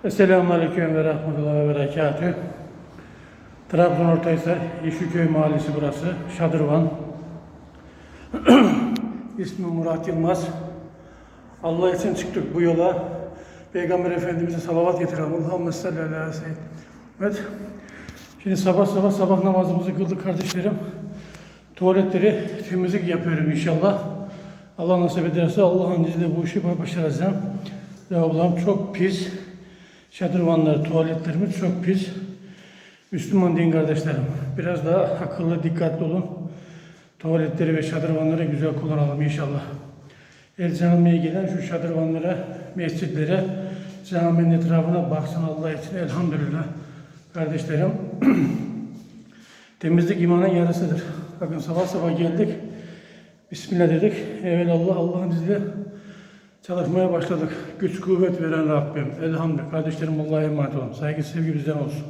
Selamünaleyküm ve rahmetullahi ve berekatühü. Trabzon Ortahisar, Yeşilköy Mahallesi burası. Şadırvan. İsmim Murat Yılmaz. Allah için çıktık bu yola. Peygamber Efendimiz'e salavat getirelim. Allahümme salli ala seyyid. Evet. Şimdi sabah namazımızı kıldık kardeşlerim. Tuvaletleri temizlik yapıyorum inşallah. Allah nasip ederse Allah'ın izniyle bu işi başaracağım. Ve Allah'ım çok pis. Şadırvanlar, tuvaletlerimiz çok pis. Müslüman din kardeşlerim. Biraz daha akıllı, dikkatli olun. Tuvaletleri ve şadırvanları güzel kullanalım inşallah. El camiye gelen şu şadırvanlara, mescitlere, caminin etrafına baksın Allah için. Elhamdülillah. Kardeşlerim, temizlik imanın yarısıdır. Bakın sabah geldik. Bismillah dedik. Evelallah Allah'ın izniyle çalışmaya başladık. Güç kuvvet veren Rabbim. Elhamdülillah. Kardeşlerim Allah'a emanet olun. Saygı sevgi bizden olsun.